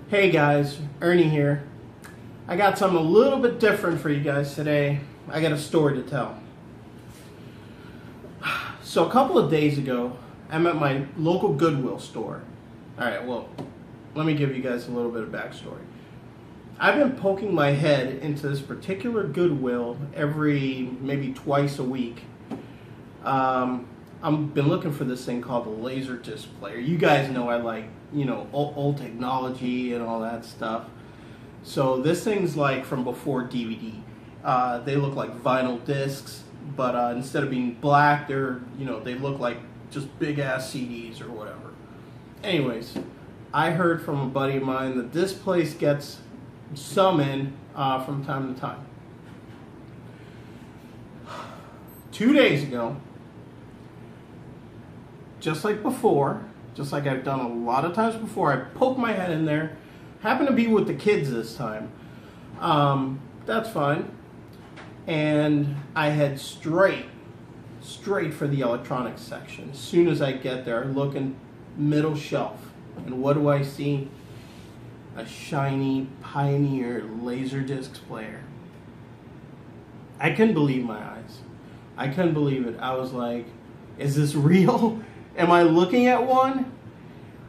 Hey guys, Ernie here. I got something a little bit different for you guys today. I got a story to tell. So a couple of days ago, I'm at my local Goodwill store. Alright, well, let me give you guys a little bit of backstory. I've been poking my head into this particular Goodwill maybe twice a week. I've been looking for this thing called the laser disc player. You guys know I like, old technology and all that stuff. So this thing's like from before DVD. They look like vinyl discs, but instead of being black, they look like just big ass CDs or whatever. Anyways, I heard from a buddy of mine that this place gets some in from time to time. 2 days ago, just like before, just like I've done a lot of times before, I poked my head in there. Happened to be with the kids this time. That's fine. And I head straight for the electronics section. As soon as I get there, I look in middle shelf. And what do I see? A shiny Pioneer Laserdisc player. I couldn't believe my eyes. I couldn't believe it. I was like, is this real? Am I looking at one?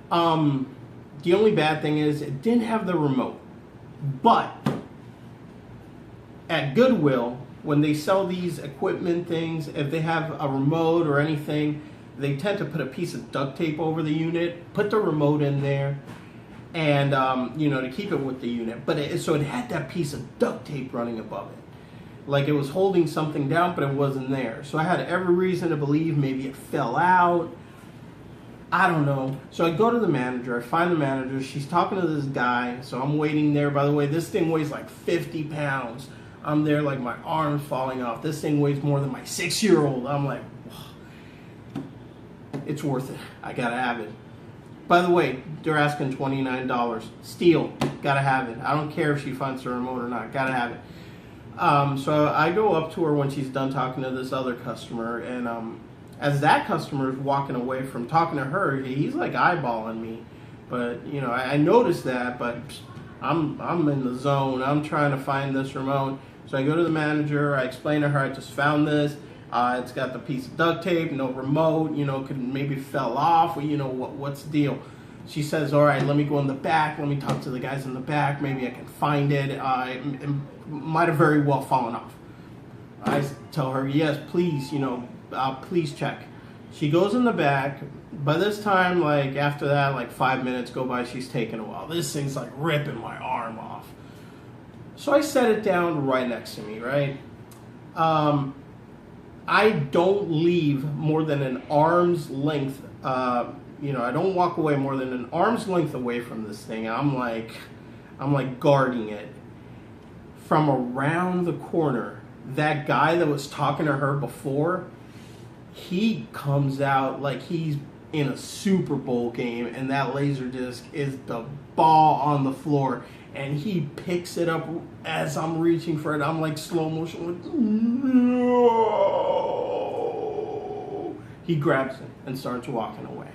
The only bad thing is it didn't have the remote. But at Goodwill, when they sell these equipment things, if they have a remote or anything, they tend to put a piece of duct tape over the unit, put the remote in there, and to keep it with the unit. But so it had that piece of duct tape running above it. Like it was holding something down, but it wasn't there. So I had every reason to believe maybe it fell out. I don't know. So I go to the manager. I find the manager. She's talking to this guy. So I'm waiting there. By the way, this thing weighs like 50 pounds. I'm there like my arm's falling off. This thing weighs more than my 6-year-old. I'm like, it's worth it. I gotta have it. By the way, they're asking $29. Steal. Gotta have it. I don't care if she finds the remote or not. Gotta have it. So I go up to her when she's done talking to this other customer, and as that customer is walking away from talking to her, he's like eyeballing me. But I noticed that, but I'm in the zone. I'm trying to find this remote. So I go to the manager. I explain to her I just found this. It's got the piece of duct tape, no remote. Could maybe fell off. What's the deal? She says, all right, let me go in the back. Let me talk to the guys in the back. Maybe I can find it. It might have very well fallen off. I tell her, yes, please, please check. She goes in the back. By this time, after that, 5 minutes go by, she's taking a while. This thing's ripping my arm off. So I set it down right next to me, right? I don't leave more than an arm's length. I don't walk away more than an arm's length away from this thing. I'm like guarding it. From around the corner, that guy that was talking to her before, he comes out like he's in a Super Bowl game, and that laser disc is the ball on the floor, and he picks it up as I'm reaching for it. I'm like slow motion. No! He grabs it and starts walking away.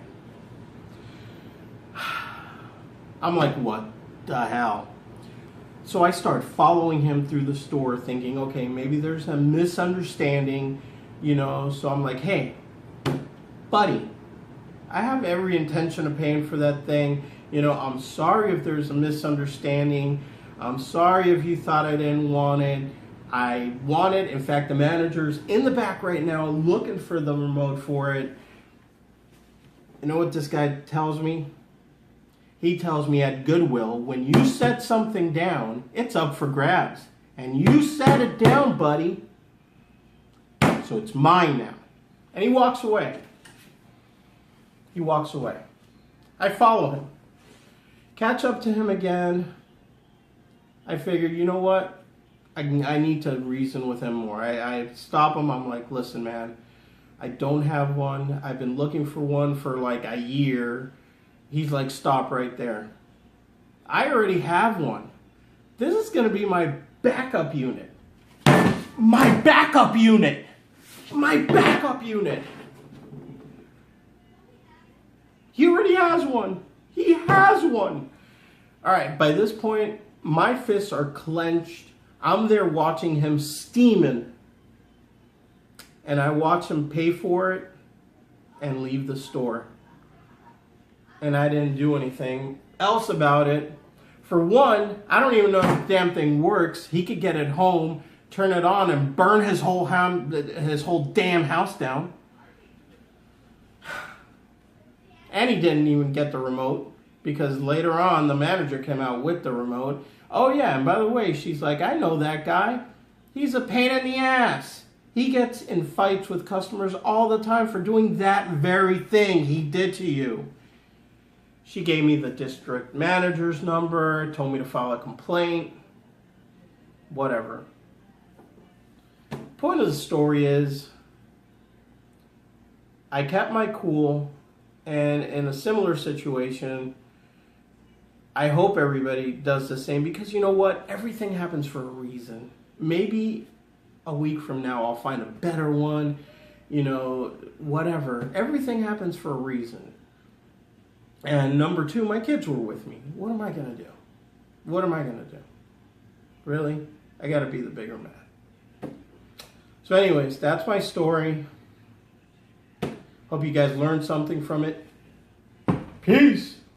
I'm like, what the hell? So I start following him through the store thinking, okay, maybe there's a misunderstanding, so I'm like, hey, buddy, I have every intention of paying for that thing. I'm sorry if there's a misunderstanding. I'm sorry if you thought I didn't want it. I want it. In fact, the manager's in the back right now looking for the remote for it. You know what this guy tells me? He tells me at Goodwill, when you set something down, it's up for grabs. And you set it down, buddy. So it's mine now. And he walks away. He walks away. I follow him. Catch up to him again. I figured, you know what? I need to reason with him more. I stop him. I'm like, listen, man, I don't have one. I've been looking for one for a year. He's like, stop right there. I already have one. This is going to be my backup unit. My backup unit. My backup unit. He already has one. He has one. All right, by this point, my fists are clenched. I'm there watching him steaming. And I watch him pay for it and leave the store. And I didn't do anything else about it. For one, I don't even know if the damn thing works. He could get it home, turn it on, and burn his whole damn house down. And he didn't even get the remote, because later on the manager came out with the remote. Oh yeah, and by the way, she's like, I know that guy. He's a pain in the ass. He gets in fights with customers all the time for doing that very thing he did to you. She gave me the district manager's number, told me to file a complaint, whatever. Point of the story is, I kept my cool, and in a similar situation, I hope everybody does the same, because you know what? Everything happens for a reason. Maybe a week from now I'll find a better one, you know, whatever. Everything happens for a reason. And number two, my kids were with me. What am I going to do? What am I going to do? Really? I got to be the bigger man. So anyways, that's my story. Hope you guys learned something from it. Peace.